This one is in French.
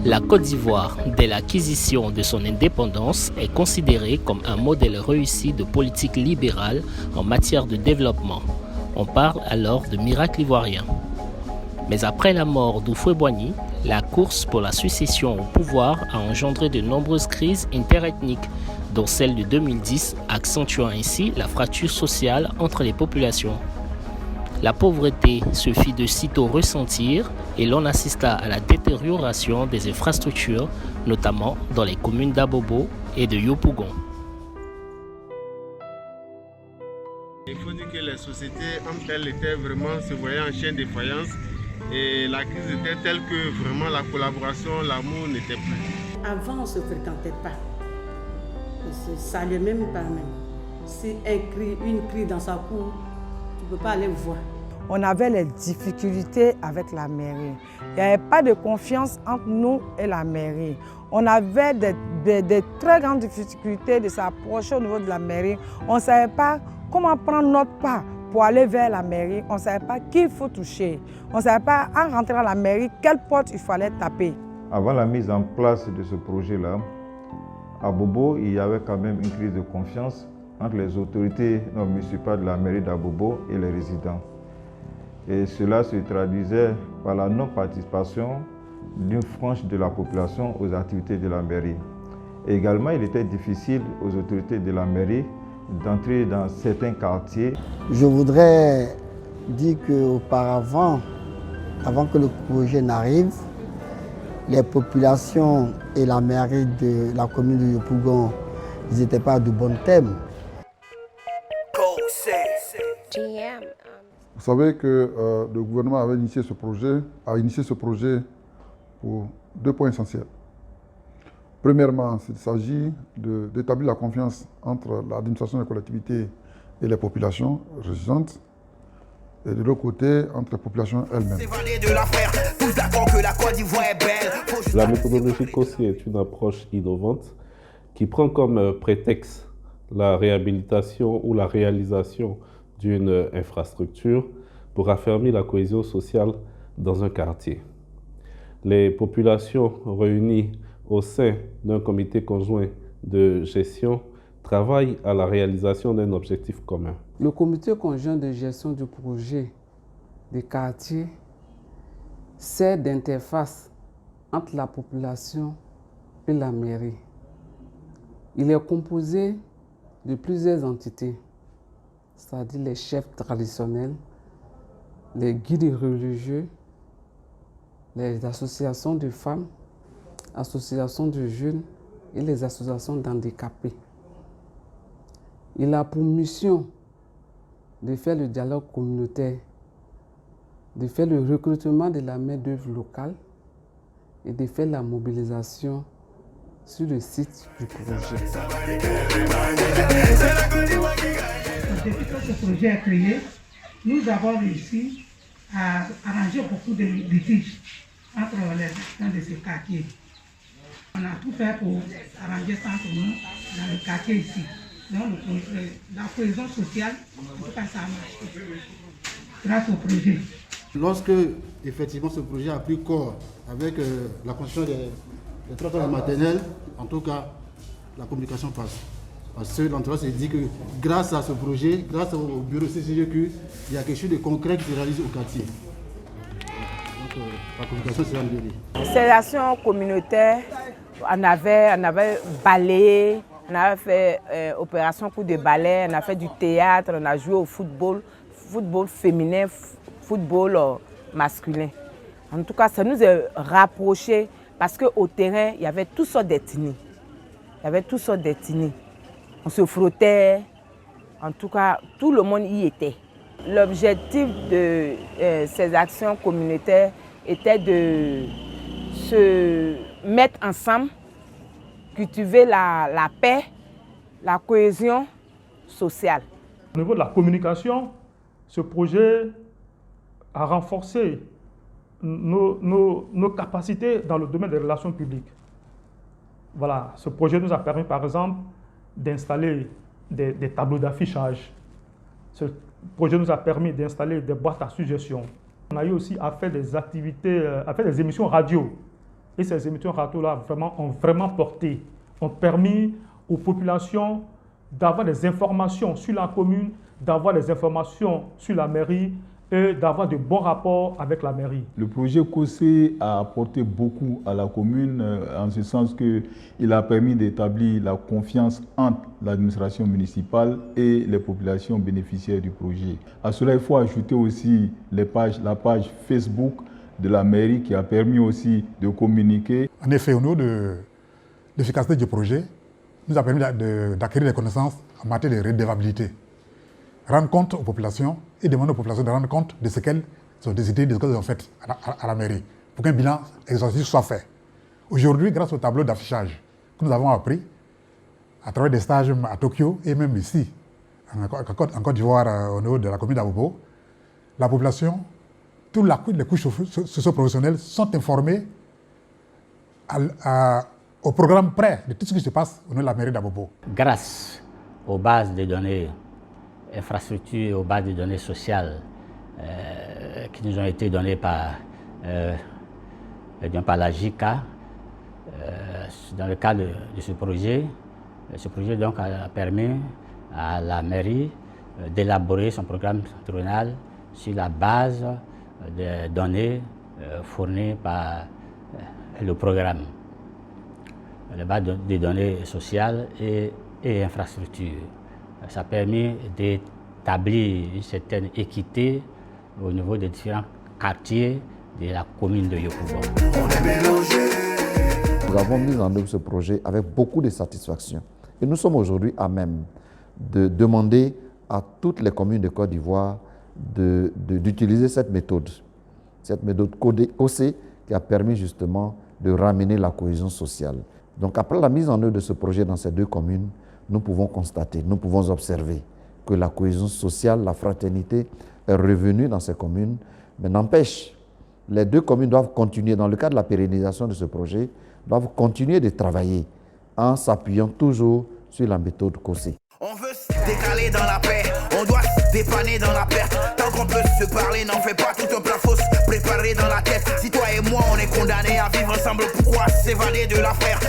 La Côte d'Ivoire, dès l'acquisition de son indépendance, est considérée comme un modèle réussi de politique libérale en matière de développement. On parle alors de miracle ivoirien. Mais après la mort d'Houphouët-Boigny, la course pour la succession au pouvoir a engendré de nombreuses crises interethniques, dont celle de 2010, accentuant ainsi la fracture sociale entre les populations. La pauvreté se fit de sitôt ressentir et l'on assista à la détérioration des infrastructures, notamment dans les communes d'Abobo et de Yopougon. Il faut dire que les sociétés entre elles étaient vraiment se voyaient en chaîne de faïence et la crise était telle que vraiment la collaboration, l'amour n'était plus. Avant, on ne se fréquentait pas. On ne se saluait même pas. Si une crie dans sa cour, tu ne peux pas aller voir. On avait les difficultés avec la mairie. Il n'y avait pas de confiance entre nous et la mairie. On avait des très grandes difficultés de s'approcher au niveau de la mairie. On ne savait pas comment prendre notre pas pour aller vers la mairie. On ne savait pas qui il faut toucher. On ne savait pas, en rentrant à la mairie, quelle porte il fallait taper. Avant la mise en place de ce projet-là, à Bobo, il y avait quand même une crise de confiance entre les autorités municipales de la mairie d'Abobo et les résidents. Et cela se traduisait par la non-participation d'une frange de la population aux activités de la mairie. Et également, il était difficile aux autorités de la mairie d'entrer dans certains quartiers. Je voudrais dire qu'auparavant, avant que le projet n'arrive, les populations et la mairie de la commune de Yopougon, ils n'étaient pas de bons thèmes. Vous savez que le gouvernement a initié ce projet pour 2 points essentiels. Premièrement, il s'agit d'établir la confiance entre l'administration des collectivités et les populations résidentes, et de l'autre côté, entre les populations elles-mêmes. La méthodologie COSI est une approche innovante qui prend comme prétexte la réhabilitation ou la réalisation d'une infrastructure pour affermir la cohésion sociale dans un quartier. Les populations réunies au sein d'un comité conjoint de gestion travaillent à la réalisation d'un objectif commun. Le comité conjoint de gestion du projet des quartiers sert d'interface entre la population et la mairie. Il est composé de plusieurs entités, c'est-à-dire les chefs traditionnels, les guides religieux, les associations de femmes, associations de jeunes et les associations d'handicapés. Il a pour mission de faire le dialogue communautaire, de faire le recrutement de la main-d'œuvre locale et de faire la mobilisation sur le site du projet. Depuis que ce projet est créé, nous avons réussi à arranger beaucoup de litiges entre les habitants de ces quartiers. On a tout fait pour arranger ça entre nous dans le quartier ici. Donc la cohésion sociale, en tout cas, ça a marché grâce au projet. Lorsque effectivement ce projet a pris corps avec la construction des 3 classes maternelles, en tout cas, la communication passe. Parce que l'entourage s'est dit que grâce à ce projet, grâce au bureau CCGQ, il y a quelque chose de concret qui se réalise au quartier. Donc la communication sera améliorée. Ces actions communautaires, on avait balayé, on avait fait opération coup de balai, on a fait du théâtre, on a joué au football, football féminin, football masculin. En tout cas, ça nous a rapprochés parce qu'au terrain, il y avait toutes sortes d'ethnies. On se frottait, en tout cas, tout le monde y était. L'objectif de ces actions communautaires était de se mettre ensemble, cultiver la paix, la cohésion sociale. Au niveau de la communication, ce projet a renforcé nos capacités dans le domaine des relations publiques. Voilà, ce projet nous a permis par exemple d'installer des tableaux d'affichage. Ce projet nous a permis d'installer des boîtes à suggestions. On a eu aussi à faire des activités, à faire des émissions radio Et ces émissions radio-là ont vraiment porté, ont permis aux populations d'avoir des informations sur la commune, d'avoir des informations sur la mairie et d'avoir de bons rapports avec la mairie. Le projet COSE a apporté beaucoup à la commune en ce sens qu'il a permis d'établir la confiance entre l'administration municipale et les populations bénéficiaires du projet. À cela, il faut ajouter aussi la page Facebook de la mairie qui a permis aussi de communiquer. En effet, au niveau de l'efficacité du projet, nous a permis d'acquérir des connaissances en matière de redevabilité. Rendre compte aux populations et demander aux populations de rendre compte de ce qu'elles ont décidé, de ce qu'elles ont fait à la mairie, pour qu'un bilan exhaustif soit fait. Aujourd'hui, grâce au tableau d'affichage que nous avons appris, à travers des stages à Tokyo et même ici, en Côte d'Ivoire, au niveau de la commune d'Abobo, la population, toutes les couches socio-professionnelles sont informées au programme près de tout ce qui se passe au niveau de la mairie d'Abobo. Grâce aux bases de données infrastructures et aux bases de données sociales qui nous ont été données par la JICA, dans le cadre de ce projet donc a permis à la mairie d'élaborer son programme triennal sur la base des données fournies par le programme, la base des données sociales et infrastructures. Ça a permis d'établir une certaine équité au niveau des différents quartiers de la commune de Yopougon. Nous avons mis en œuvre ce projet avec beaucoup de satisfaction. Et nous sommes aujourd'hui à même de demander à toutes les communes de Côte d'Ivoire d'utiliser cette méthode COSE qui a permis justement de ramener la cohésion sociale. Donc après la mise en œuvre de ce projet dans ces deux communes, nous pouvons constater, nous pouvons observer que la cohésion sociale, la fraternité est revenue dans ces communes. Mais n'empêche, les deux communes doivent continuer, dans le cadre de la pérennisation de ce projet, doivent continuer de travailler en s'appuyant toujours sur la méthode COSE. On veut se décaler dans la paix, on doit se dépanner dans la perte. Tant qu'on peut se parler, n'en fais pas tout un plat fausse préparé dans la tête. Si toi et moi on est condamnés à vivre ensemble, pourquoi s'évader de l'affaire?